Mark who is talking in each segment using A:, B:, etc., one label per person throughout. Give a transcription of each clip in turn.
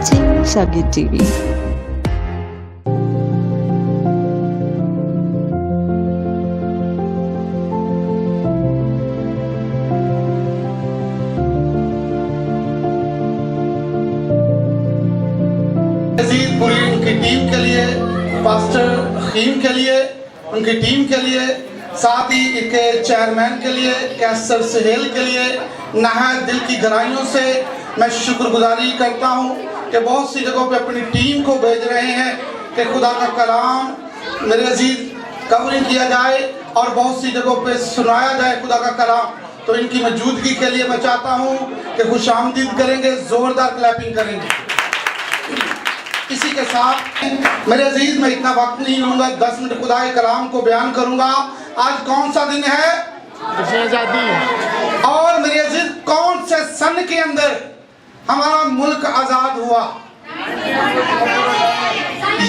A: watching Shabir TV.
B: पूरी उनकी team के लिए, पास्टर हकीम के लिए, उनकी टीम के लिए, साथ ही इनके चेयरमैन के लिए, कैसर सहेल के लिए नहायत दिल की गहराइयों से मैं शुक्रगुजारी करता हूँ कि बहुत सी जगहों पे अपनी टीम को भेज रहे हैं कि खुदा का कलाम मेरे अजीज कवरिंग किया जाए और बहुत सी जगहों पे सुनाया जाए खुदा का कलाम। तो इनकी मौजूदगी के लिए मैं चाहता हूँ कि खुशामदीद करेंगे, जोरदार क्लैपिंग करेंगे। इसी के साथ मेरे अजीज मैं इतना वक्त नहीं लूंगा, 10 मिनट खुदा के कलाम को बयान करूंगा। आज कौन सा दिन है? आज़ादी। और मेरे अजीज कौन से सन के अंदर हमारा मुल्क आजाद हुआ?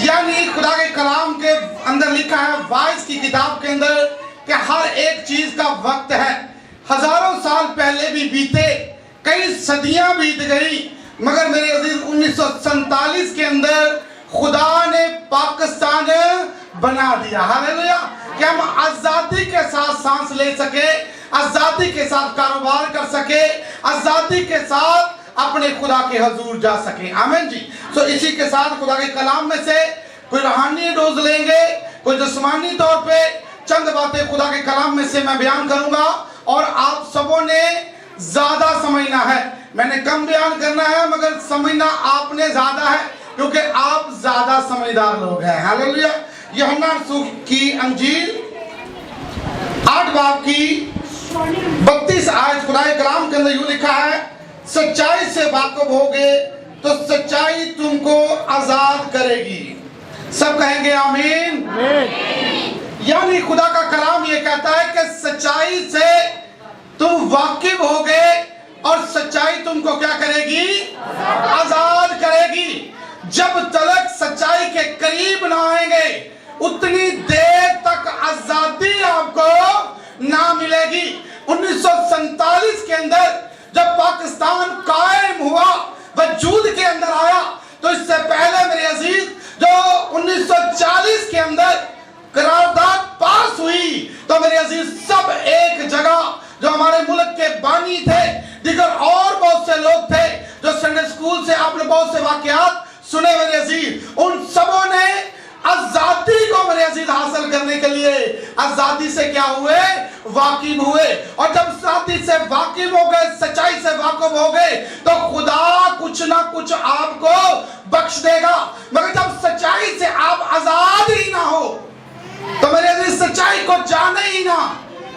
B: यानी खुदा के कलाम के अंदर लिखा है, वाइस की किताब के अंदर, कि हर एक चीज का वक्त है। हजारों साल पहले भी बीते, कई सदियां बीत गई, मगर मेरे अजीज 1947 के अंदर खुदा ने पाकिस्तान बना दिया। हालेलुया! कि हम आजादी के साथ सांस ले सके, आजादी के साथ कारोबार कर सके, आजादी के साथ अपने खुदा के हजूर जा सके। आमीन जी। तो इसी के साथ खुदा के कलाम में से कोई रूहानी डोज लेंगे, कोई जिस्मानी तौर पे चंद बातें खुदा के कलाम में से मैं बयान करूंगा और आप सबों ने ज्यादा समझना है। मैंने कम बयान करना है मगर समझना आपने ज्यादा है, क्योंकि आप ज्यादा समझदार लोग हैं। हालेलुया। यूहन्ना की अंजील 8 बाब की 32 आयत खुदा के कलाम के अंदर यूं लिखा है, सच्चाई से वाकिफ होगे तो सच्चाई तुमको आजाद करेगी। सब कहेंगे आमीन। यानी खुदा का कलाम ये कहता है कि सच्चाई से तुम वाकिफ होगे और सच्चाई तुमको क्या करेगी? आजाद करेगी। जब तक सच्चाई के करीब ना आएंगे उतनी देर तक आजादी आपको ना मिलेगी। 1947 के अंदर जब पाकिस्तान कायम हुआ, वजूद के अंदर आया, तो इससे पहले मेरे अजीज जो 1940 के अंदर करारदाद पास हुई, तो मेरे अजीज सब एक जगह, जो हमारे मुल्क के बानी थे, दिगर और बहुत से लोग थे जो संडे स्कूल से आपने बहुत से वाकयात सुने मेरे अजीज, उन सबों ने आजादी को मेरे अजीज हासिल करने के लिए आजादी से क्या हुए? वाकिफ हुए। और जब आजादी से वाकिफ हो गए, सच्चाई से वाकिफ हो गए, तो खुदा कुछ ना कुछ आपको बख्श देगा। मगर जब सच्चाई से आप आजाद ही ना हो, तो मेरे अजीज सच्चाई को जाने ही ना,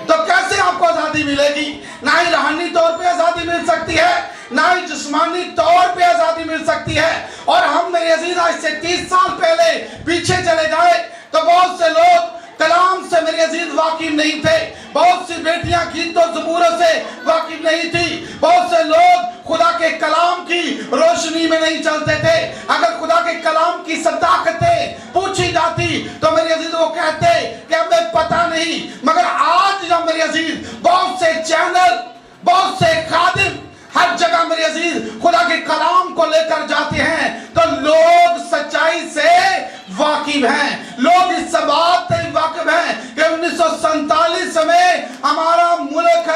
B: तो कैसे आपको आजादी मिलेगी? ना ही रूहानी तौर पे आजादी मिल सकती है, ना ही जिस्मानी तौर पे आजादी मिल सकती है। और हम मेरे अजीज आज से 30 साल पहले पीछे चले जाए तो बहुत से लोग कलाम से मेरे अजीज वाकिफ नहीं थे, बहुत सी बेटियां गीतों ज़बूरों से वाकिफ नहीं थी, बहुत से लोग खुदा के कलाम की रोशनी में नहीं चलते थे। अगर खुदा के कलाम की सदाकतें पूछी जाती तो मेरे अजीज वो कहते कि हमें पता नहीं। मगर आज जब मेरे अजीज बहुत से चैनल, बहुत से खादिम हर जगह मेरे अजीज खुदा के कलाम को लेकर जाते हैं, तो लोग सच्चाई से वाकिफ हैं। लोग इस बात से वाकिफ हैं कि 1947 में हमारा मुल्क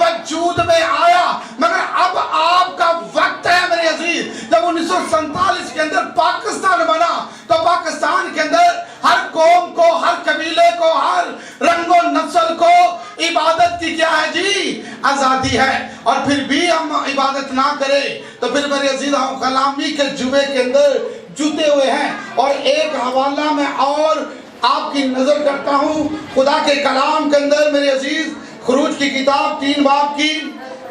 B: वजूद में आया, मगर अब आपका वक्त है मेरे अजीज। जब 1947 के अंदर पाकिस्तान बना, तो पाकिस्तान के अंदर हर कौम को, हर कबीले को, हर रंगो नस्ल को इबादत की क्या है जी? आजादी है। और फिर भी हम इबादत ना करें तो फिर मेरे अजीज हम गुलामी के जुए के अंदर जुते हुए हैं। और एक हवाला में और आपकी नजर करता हूं खुदा के कलाम के अंदर मेरे अजीज, खुरूज की किताब 3 बाब की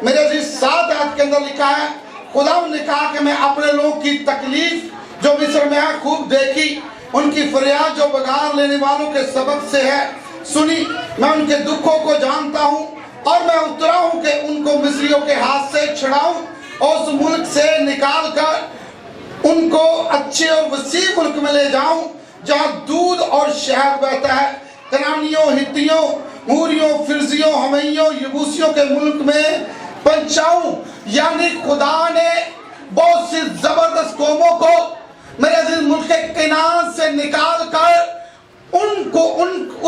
B: मेरे अजीज 7 आयत के अंदर लिखा है, खुदा ने कहा कि मैं अपने लोगों की तकलीफ जो मिस्र में है खूब देखी, उनकी फरियाद जो बगार लेने वालों के सबब से है सुनी। मैं उनके दुखों को जानता हूँ और मैं उतरा हूँ कि उनको मिस्रियों के हाथ से छुड़ाऊं और उस मुल्क से निकाल कर उनको अच्छे और वसी मुल्क में ले जाऊं जहाँ दूध और शहद बहता है। कनानियों, हित्तियों, मूरियों, फिरजियों, हमैयों, यबूसियों के मुल्क में पहुंचाऊं। यानी खुदा ने बहुत सी जबरदस्त कौमों को मेरे अजीज मुल्क किनान से निकाल कर उनको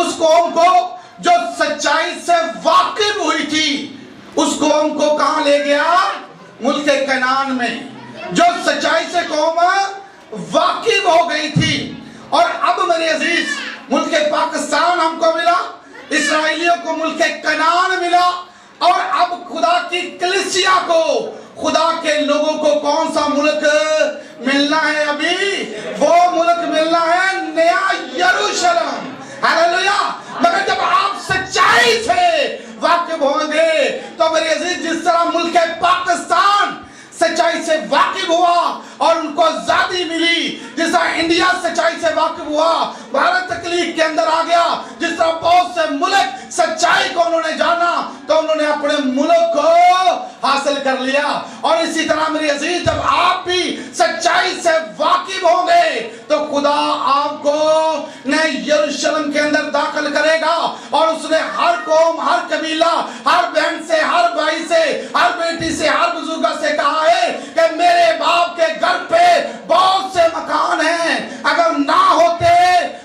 B: उस कौम को जो सच्चाई से वाकिफ हुई थी, उस कौम को कहां ले गया? मुल्क किनान में, जो सच्चाई से कौम वाकिफ हो गई थी। और अब मेरे अजीज मुल्क पाकिस्तान हमको मिला, इसराइलियों को मुल्क किनान मिला, और अब खुदा की कलीसिया को, खुदा के लोगों को कौन सा मुल्क मिलना है? अभी वो मुल्क मिलना है नया यरूशलेम। हालेलुया। मगर जब आप सच्चाई से वाकिफ होंगे तो मेरे अजीज जिस तरह मुल्क पाकिस्तान सच्चाई से वाकिफ हुआ और उनको आजादी मिली, जिस तरह इंडिया सच्चाई से वाकिफ हुआ, भारत तकलीफ के अंदर आ गया, जिस तरह बहुत से मुल्क सच्चाई को उन्होंने जाना तो उन्होंने अपने मुल्क को हासिल कर लिया। और इसी तरह मेरे अजीज जब आप भी सच्चाई से वाकिफ होंगे तो खुदा आपको नए यरूशलेम के अंदर दाखिल करेगा, और उसने हर कौम, हर कबीला, हर बहन से, हर भाई से, हर बेटी से, हर बुजुर्ग से कहा है कि मेरे बाप के घर पे बहुत से मकान हैं, अगर ना होते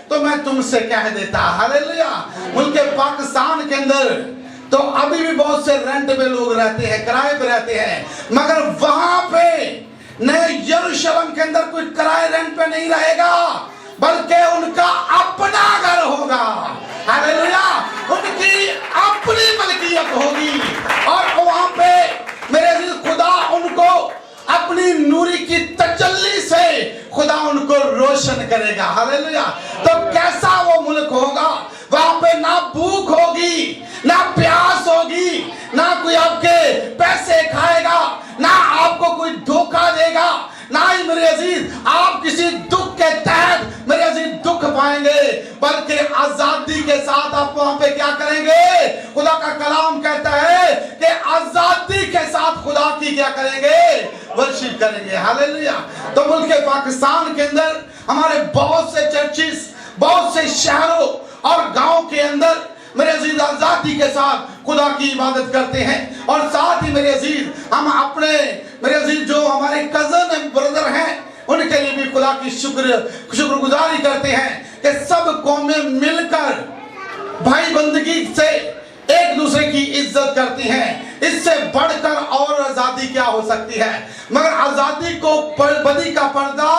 B: तो मैं तुमसे कह देता। हालेलुया। मुल्क पाकिस्तान के अंदर तो अभी भी बहुत से रेंट पे लोग रहते हैं, किराए पे रहते हैं, मगर वहां पे नए यरूशलेम के अंदर कोई किराए रेंट पे नहीं रहेगा, बल्कि उनका अपना घर होगा। हालेलुया। उनकी अपनी मलकियत होगी, और वहां पे मेरे दिल खुदा उनको अपनी नूरी की तजल्ली से खुदा उनको रोशन करेगा। हालेलुया। तो कैसा वो मुल्क होगा? वहां पे ना भूख होगी, ना प्यास होगी, ना कोई आपके पैसे खाएगा, ना आपको कोई धोखा देगा, ना ही मेरे अजीज आप किसी दुख के तहत मेरे अजीज दुख पाएंगे, बल्कि आजादी के साथ आप वहां पे क्या करेंगे? खुदा का कलाम कहता है कि आजादी के साथ खुदा की क्या करेंगे? वर्शिप करेंगे। हालेलुया। तो मुल्क पाकिस्तान के अंदर हमारे बहुत से चर्चिस, बहुत से शहरों और गांव के अंदर मेरे अजीज आजादी के साथ खुदा की इबादत करते हैं, और साथ ही मेरे अजीज हम अपने मेरे अजीज जो हमारे कजन ब्रदर हैं उनके लिए भी खुदा की शुक्रगुजारी करते हैं कि सब कौमें मिलकर भाई बंदगी से एक दूसरे की इज्जत करती हैं। इससे बढ़कर और आजादी क्या हो सकती है? मगर आजादी को बदी का पर्दा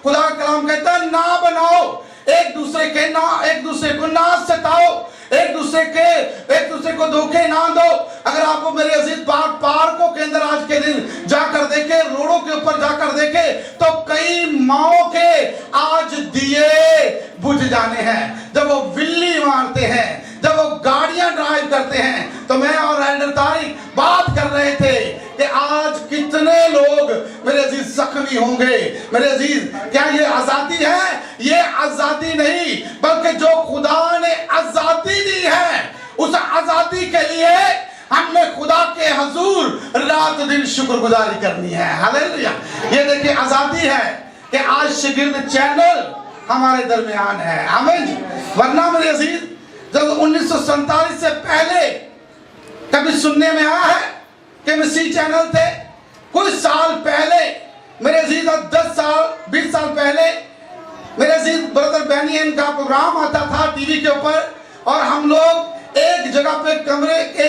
B: खुदा का कलाम कहता है ना बनाओ, एक दूसरे को ना सताओ, एक दूसरे को धोखे ना दो। अगर आपको मेरे अजीज पार्कों के अंदर आज के दिन जाकर देखे, रोडों के ऊपर जाकर देखे, तो कई माओ के आज दिए बुझ जाने हैं। जब वो बिल्ली मारते हैं, जब वो गाड़ियां ड्राइव करते हैं, तो मैं और एल्डर तारिक बात कर रहे थे कि आज कितने लोग मेरे अजीज जख्मी होंगे। मेरे अजीज क्या ये आजादी है? ये आजादी नहीं, बल्कि जो खुदा ने आजादी दी है उस आजादी के लिए हमने खुदा के हुजूर रात दिन शुक्रगुजारी करनी है। हालेलुया। ये देखिए आजादी है कि आज शागिर्द चैनल हमारे दरमियान है। आमीन। वरना मेरे अजीज जब 1947 से पहले कभी सुनने में आया है कि मसीह चैनल थे? कुछ साल पहले मेरे अजीज 10 साल 20 साल पहले मेरे अजीज ब्रदर बैनियन का प्रोग्राम आता था टीवी के ऊपर, और हम लोग एक जगह पे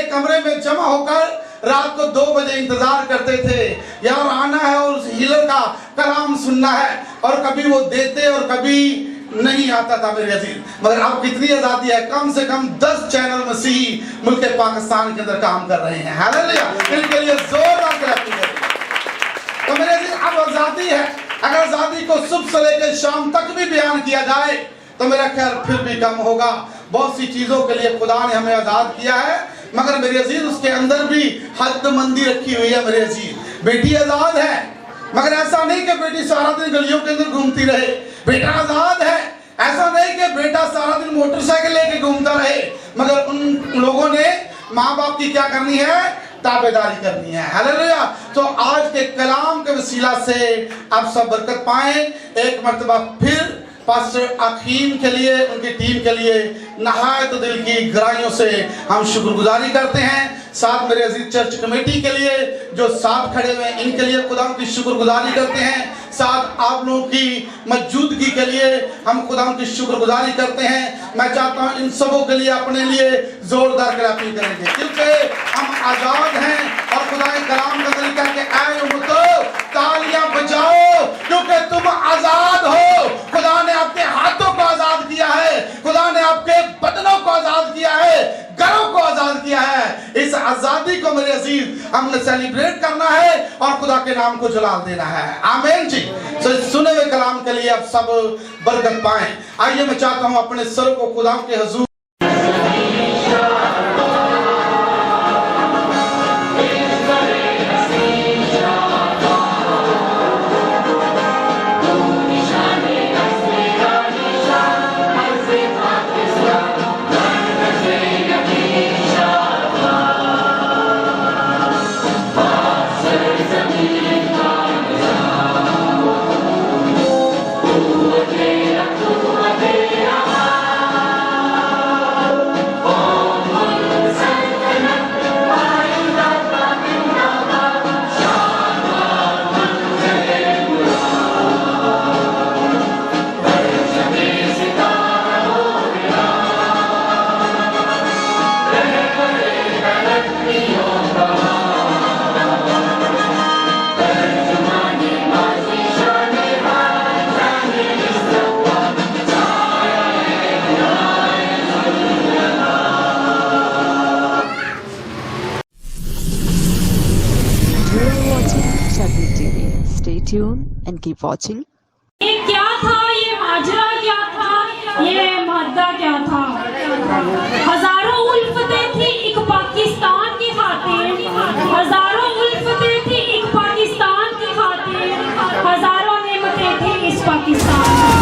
B: कमरे में जमा होकर रात को 2 बजे इंतजार करते थे, यार आना है और उस हीलर का कलाम सुनना है, और कभी वो देते और कभी नहीं आता था मेरे अजीज। मगर अब कितनी आजादी है, कम से कम 10 चैनल मसीह मुल्क पाकिस्तान के अंदर काम कर रहे हैं। हालेलुया। इनके लिए जोरदार क्लैपिंग करें। तो मेरे अजीज अब आजादी है। अगर आजादी को सुबह से लेकर शाम तक भी बयान किया जाए तो मेरा ख्याल फिर भी कम होगा। बहुत सी चीजों के लिए खुदा ने हमें आजाद किया है, मगर मेरे अजीज उसके अंदर भी हदबंदी रखी हुई है। मेरे अजीज बेटी आजाद है, मगर ऐसा नहीं कि बेटी सारा दिन गलियों के अंदर घूमती रहे। बेटा आजाद है, ऐसा नहीं कि बेटा सारा दिन मोटरसाइकिल लेके घूमता रहे, मगर उन लोगों ने माँ बाप की क्या करनी है? ताबेदारी करनी है। हालेलुया। तो आज के कलाम के वसीला से आप सब बरकत पाएं। एक मर्तबा फिर पास्टर अकीम के लिए, उनकी टीम के लिए नहायत दिल की गहराइयों से हम शुक्रगुजारी करते हैं। साथ मेरे अजीज चर्च कमेटी के लिए जो साथ खड़े हुए हैं, इनके लिए खुदा की शुक्रगुजारी करते हैं। साथ आप लोगों की मौजूदगी के लिए हम खुदा की शुक्रगुजारी करते हैं। मैं चाहता हूं इन सबों के लिए अपने लिए जोरदार क्लैपिंग करेंगे, क्योंकि हम आजाद हैं और खुदा के कलाम का तरीका के ऐ उम्मतो तालियां बजाओ, क्योंकि तुम आजाद हो। खुदा ने आपके हाथों को आजाद किया है, खुदा ने आपके बदनों को आजाद किया है, घरों को आजाद किया है। इस आजादी को मेरे अजीज हमने सेलिब्रेट करना है और खुदा के नाम को जलाल देना है। आमीन जी। तो सुने हुए कलाम के लिए आप सब बरकत पाएं। आइए मैं चाहता हूं अपने सर को खुदा के हुजूर
A: Stay tuned and keep watching.
C: ये क्या था, ये माजरा क्या था, ये मादा क्या था। हजारों उल्फतें थी एक पाकिस्तान की खातिर, हजारों उल्फतें थी एक पाकिस्तान की खातिर, हजारों नेमतें थी इस पाकिस्तान की।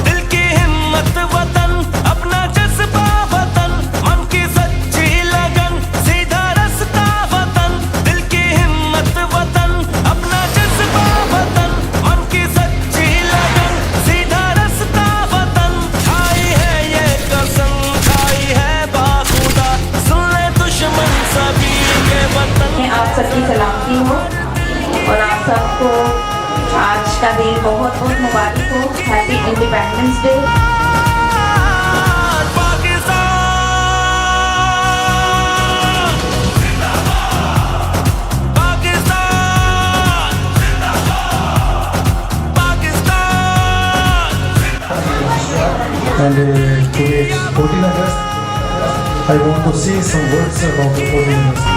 D: दिल की हिम्मत वतन, अपना जज्बा वतन, मन की सच्ची लगन, सीधा रास्ता वतन। दिल की हिम्मत वतन, अपना जज्बा वतन, मन की सच्ची लगन, सीधा रास्ता वतन। खाई है ये कसम, खाई है बाखुदा, सुन ले दुश्मन सभी के वतन।
E: आप सबकी सलामती हो और आप सबको आज का दिन बहुत बहुत मुबारक हो। Happy independence day.
F: And today is 14 August. I want to say some words about the 14 August.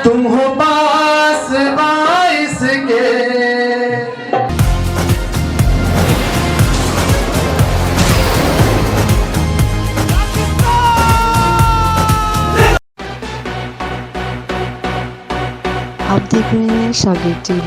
B: तुम हो पास बाइस के
A: आप देख रहे हैं शागिर्द टीवी।